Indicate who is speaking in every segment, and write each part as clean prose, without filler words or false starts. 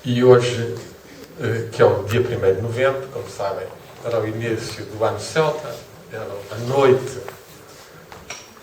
Speaker 1: E hoje, que é o dia 1º de novembro, como sabem, era o início do ano celta, era a noite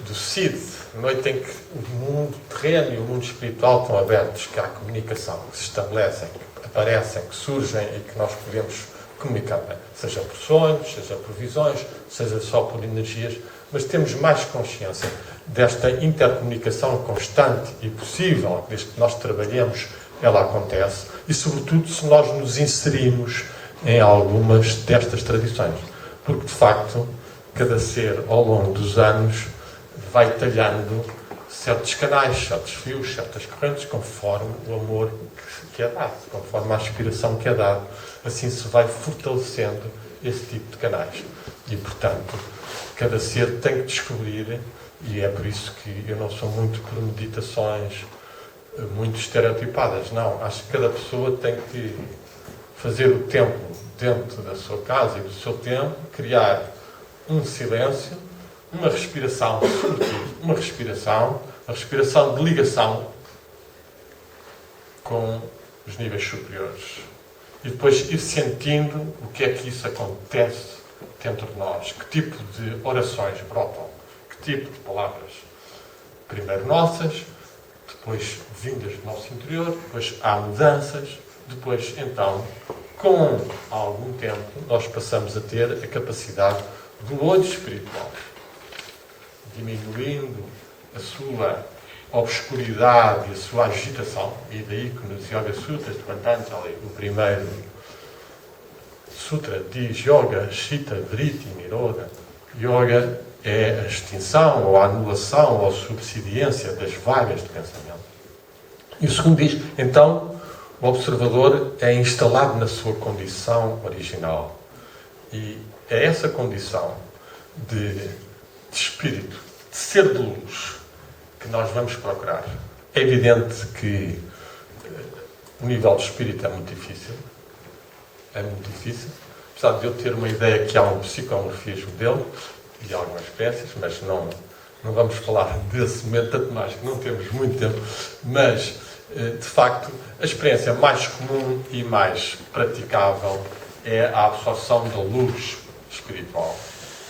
Speaker 1: do Cid, a noite em que o mundo terreno e o mundo espiritual estão abertos, que há comunicação, que se estabelecem, que aparecem, que surgem e que nós podemos comunicar, bem, seja por sonhos, seja por visões, seja só por energias, mas temos mais consciência desta intercomunicação constante e possível, desde que nós trabalhemos, ela acontece, e sobretudo se nós nos inserimos em algumas destas tradições. Porque, de facto, cada ser, ao longo dos anos, vai talhando certos canais, certos fios, certas correntes, conforme o amor que é dado, conforme a aspiração que é dado. Assim se vai fortalecendo esse tipo de canais. E, portanto, cada ser tem que descobrir, e é por isso que eu não sou muito por meditações muito estereotipadas. Não, acho que cada pessoa tem que fazer o tempo dentro da sua casa e do seu tempo, criar um silêncio, uma respiração, uma respiração de ligação com os níveis superiores. E depois ir sentindo o que é que isso acontece dentro de nós. Que tipo de orações brotam? Que tipo de palavras? Primeiro nossas, depois vindas do nosso interior, depois há mudanças, depois, então, com algum tempo, nós passamos a ter a capacidade do olho espiritual, diminuindo a sua obscuridade e a sua agitação, e daí que nos Yoga Sutras de Patanjali, o primeiro sutra diz Yoga, Chitta, Vritti, Nirodha. Yoga é a extinção, ou a anulação, ou a subsidiência das vagas de pensamento. E o segundo diz, então, o observador é instalado na sua condição original. E é essa condição de espírito, de ser de luz, que nós vamos procurar. É evidente que o nível de espírito é muito difícil. É muito difícil. Apesar de eu ter uma ideia que há um psicomorfismo dele, e algumas espécies, mas não vamos falar desse momento, tanto mais que não temos muito tempo, mas, de facto, a experiência mais comum e mais praticável é a absorção da luz espiritual.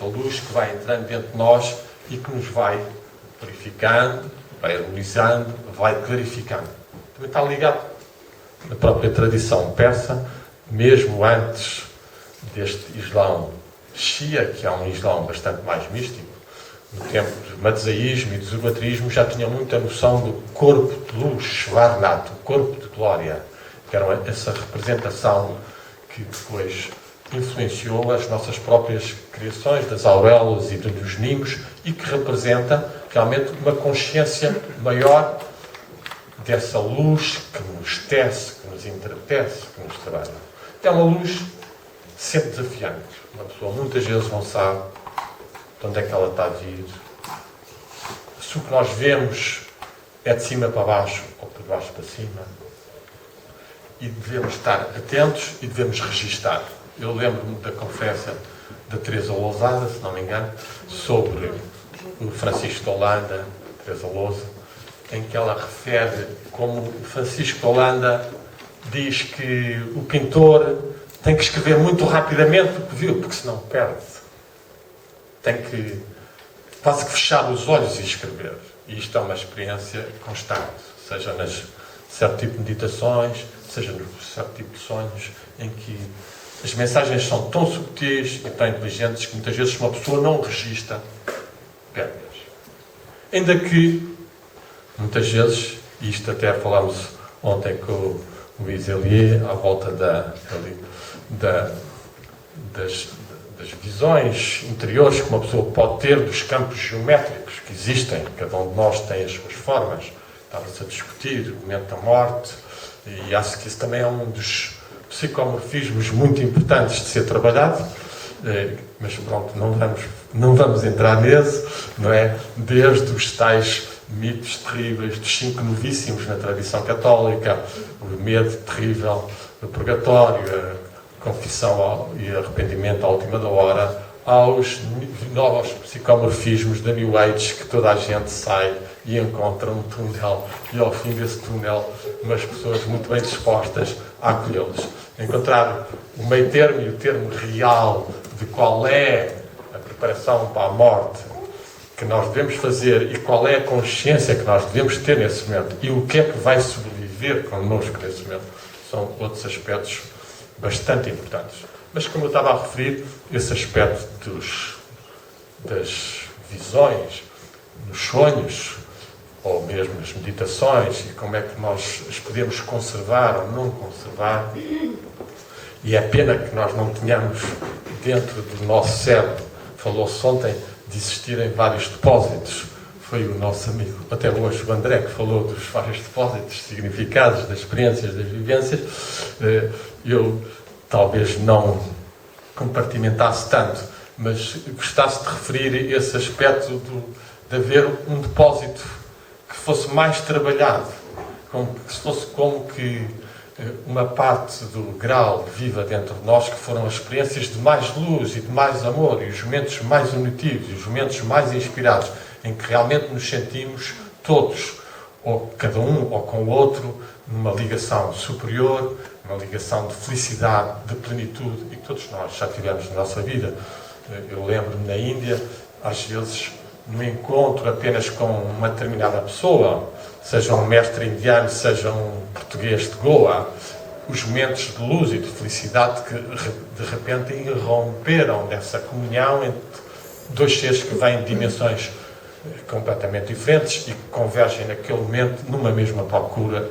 Speaker 1: A luz que vai entrando dentro de nós e que nos vai purificando, vai harmonizando, vai clarificando. Também está ligado na própria tradição persa, mesmo antes deste Islão Shia, que é um Islão bastante mais místico, no tempo do Madzaísmo e do Zoroastrismo, já tinha muita noção do corpo de luz, Shvarnat, o corpo de glória, que era essa representação que depois influenciou as nossas próprias criações, das auréolas e dos nimos, e que representa realmente uma consciência maior dessa luz que nos tece, que nos entretece, que nos trabalha. É uma luz sempre desafiante. Uma pessoa muitas vezes não sabe de onde é que ela está a vir. Se o que nós vemos é de cima para baixo ou de baixo para cima. E devemos estar atentos e devemos registar. Eu lembro-me da conferência da Teresa Lousada, se não me engano, sobre o Francisco de Holanda, Teresa Lousa, em que ela refere como Francisco de Holanda diz que o pintor tem que escrever muito rapidamente o que viu, porque senão perde. Tem que quase que fechar os olhos e escrever. E isto é uma experiência constante, seja nas certo tipo de meditações, seja nos certo tipo de sonhos, em que as mensagens são tão subtis e tão inteligentes que muitas vezes, se uma pessoa não registra, perde-as. Ainda que, muitas vezes, e isto até falámos ontem com o Luís Elie, à volta das visões interiores que uma pessoa pode ter dos campos geométricos que existem, cada um de nós tem as suas formas. Estava-se a discutir o momento da morte, e acho que isso também é um dos psicomorfismos muito importantes de ser trabalhado, mas pronto, não vamos entrar nesse, não é? Desde os tais mitos terríveis dos 5 novíssimos na tradição católica, o medo terrível do purgatório, a confissão e arrependimento à última da hora, aos novos psicomorfismos da New Age, que toda a gente sai e encontra um túnel, e ao fim desse túnel umas pessoas muito bem dispostas a acolhê-los. Encontrar o meio termo e o termo real de qual é a preparação para a morte que nós devemos fazer e qual é a consciência que nós devemos ter nesse momento e o que é que vai sobreviver connosco nesse momento, são outros aspectos bastante importantes. Mas, como eu estava a referir, esse aspecto das visões, nos sonhos, ou mesmo nas meditações, e como é que nós as podemos conservar ou não conservar, e é pena que nós não tenhamos dentro do nosso cérebro, falou-se ontem de existirem vários depósitos, foi o nosso amigo, até hoje o André, que falou dos vários depósitos, significados, das experiências, das vivências. Eu talvez não compartimentasse tanto, mas gostasse de referir esse aspecto de haver um depósito que fosse mais trabalhado, que fosse como que uma parte do grau viva dentro de nós, que foram as experiências de mais luz e de mais amor, e os momentos mais unitivos, e os momentos mais inspirados, em que realmente nos sentimos todos, ou cada um ou com o outro, numa ligação superior, uma ligação de felicidade, de plenitude, e que todos nós já tivemos na nossa vida. Eu lembro-me na Índia, às vezes, no encontro apenas com uma determinada pessoa, seja um mestre indiano, seja um português de Goa, os momentos de luz e de felicidade que de repente irromperam dessa comunhão entre dois seres que vêm de dimensões completamente diferentes e que convergem naquele momento numa mesma procura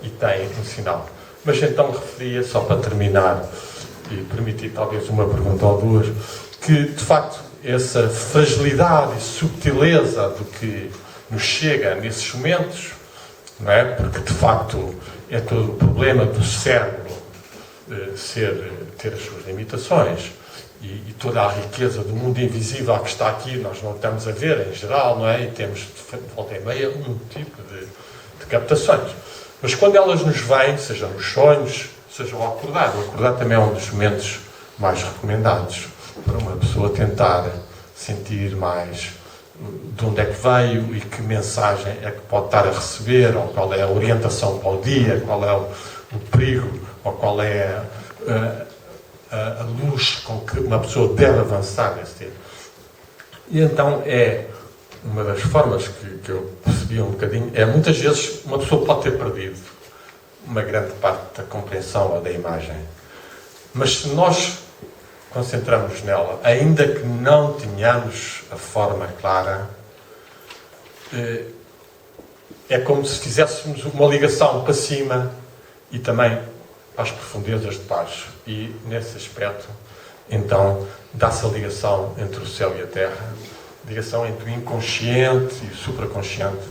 Speaker 1: e têm um sinal. Mas então referia, só para terminar e permitir talvez uma pergunta ou duas, que de facto essa fragilidade e subtileza do que nos chega nesses momentos, não é? Porque de facto é todo o problema do cérebro ter as suas limitações e toda a riqueza do mundo invisível que está aqui nós não estamos a ver em geral, não é? E temos de volta e meia um tipo de captações. Mas quando elas nos vêm, seja nos sonhos, seja ao acordar, o acordar também é um dos momentos mais recomendados para uma pessoa tentar sentir mais de onde é que veio e que mensagem é que pode estar a receber, ou qual é a orientação para o dia, qual é o perigo, ou qual é a luz com que uma pessoa deve avançar nesse dia. E então é uma das formas que eu percebi um bocadinho, muitas vezes uma pessoa pode ter perdido uma grande parte da compreensão ou da imagem. Mas se nós concentramos nela, ainda que não tenhamos a forma clara, é como se fizéssemos uma ligação para cima e também às profundezas de baixo. E nesse aspecto, então, dá-se a ligação entre o céu e a terra, ligação entre o inconsciente e o supraconsciente,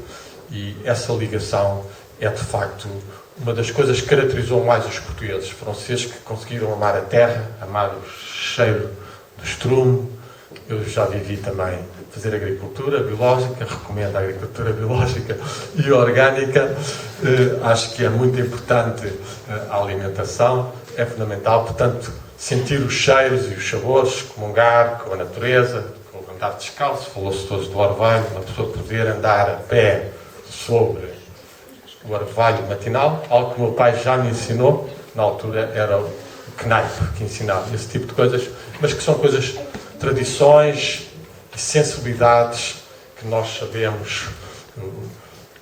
Speaker 1: e essa ligação é de facto uma das coisas que caracterizou mais os portugueses. Foram seres que conseguiram amar a terra, amar o cheiro do estrume. Eu já vivi também fazer agricultura biológica, recomendo a agricultura biológica e orgânica. Acho que é muito importante a alimentação, é fundamental, portanto, sentir os cheiros e os sabores, comungar com a natureza, com o andar descalço. Falou-se todos do orvalho, uma pessoa poder andar a pé sobre o orvalho matinal, algo que o meu pai já me ensinou, na altura era o Kneipp que ensinava esse tipo de coisas, mas que são coisas, tradições e sensibilidades que nós sabemos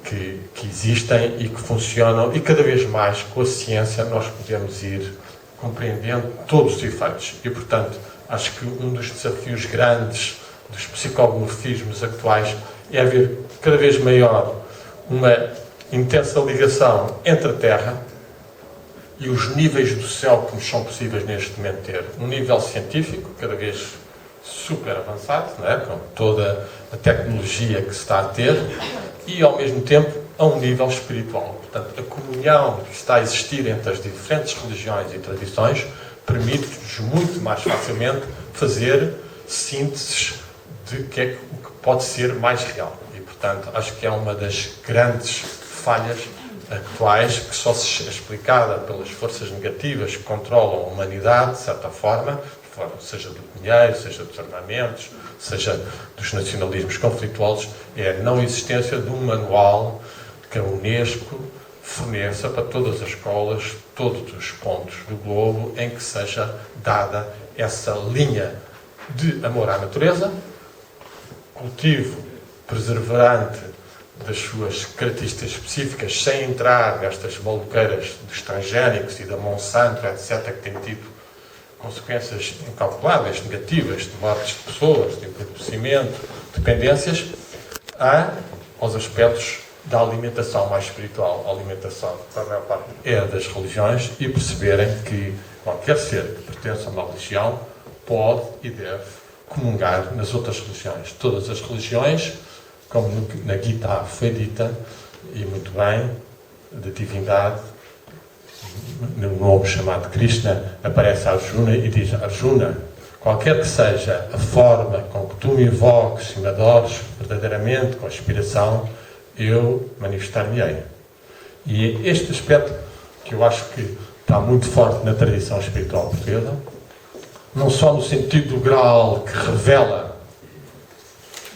Speaker 1: que existem e que funcionam, e cada vez mais com a ciência nós podemos ir compreendendo todos os efeitos. E, portanto, acho que um dos desafios grandes dos psicomorfismos atuais é haver cada vez maior uma intensa ligação entre a Terra e os níveis do céu que nos são possíveis neste momento ter. Um nível científico, cada vez super avançado, não é? Com toda a tecnologia que se está a ter, e ao mesmo tempo a um nível espiritual. Portanto, a comunhão que está a existir entre as diferentes religiões e tradições permite-nos muito mais facilmente fazer sínteses de o que pode ser mais real. E, portanto, acho que é uma das grandes falhas atuais, que só se é explicada pelas forças negativas que controlam a humanidade, de certa forma, seja do dinheiro, seja dos armamentos, seja dos nacionalismos conflituosos, é a não existência de um manual que a Unesco forneça para todas as escolas, todos os pontos do globo, em que seja dada essa linha de amor à natureza, cultivo perseverante das suas características específicas, sem entrar nestas maluqueiras dos transgénicos e da Monsanto, etc., que têm tido consequências incalculáveis, negativas, de mortes de pessoas, de empobrecimento, dependências, aos aspectos da alimentação mais espiritual. A alimentação, para a maior parte, é das religiões, e perceberem que qualquer ser que pertence a uma religião pode e deve comungar nas outras religiões. Todas as religiões, como na Gita foi dita, e muito bem, da divindade, no nome chamado Krishna, aparece Arjuna e diz: Arjuna, qualquer que seja a forma com que tu me invoques e me adores verdadeiramente, com aspiração, eu manifestar-me-ei. E este aspecto, que eu acho que está muito forte na tradição espiritual portuguesa, não só no sentido do grau que revela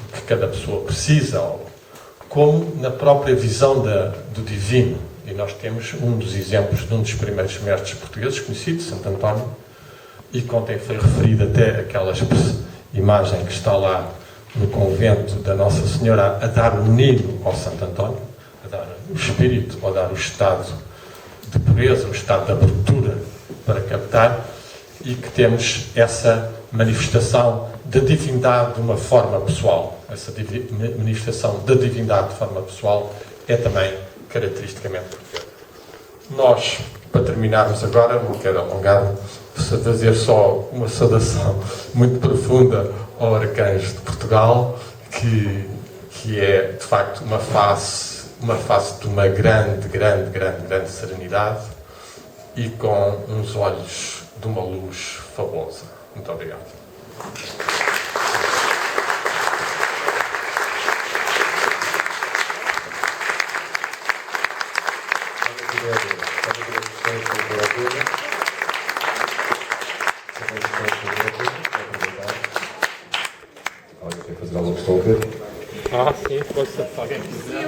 Speaker 1: o que cada pessoa precisa, como na própria visão do divino. E nós temos um dos exemplos de um dos primeiros mestres portugueses conhecidos, Santo António, e contem foi referido até aquela imagem que está lá no convento da Nossa Senhora a dar o menino ao Santo António, a dar o espírito, a dar o estado de pureza, o estado de abertura para captar, e que temos essa manifestação da divindade de uma forma pessoal. Essa manifestação da divindade de forma pessoal é também caracteristicamente portuguesa. Nós, para terminarmos agora, não quero alongar, fazer só uma saudação muito profunda ao Arcanjo de Portugal, que é, de facto, uma face de uma grande serenidade e com uns olhos de uma luz fabulosa. Muito obrigado.
Speaker 2: Alguém quer fazer alguma questão?
Speaker 1: Sim, força. Alguém quiser.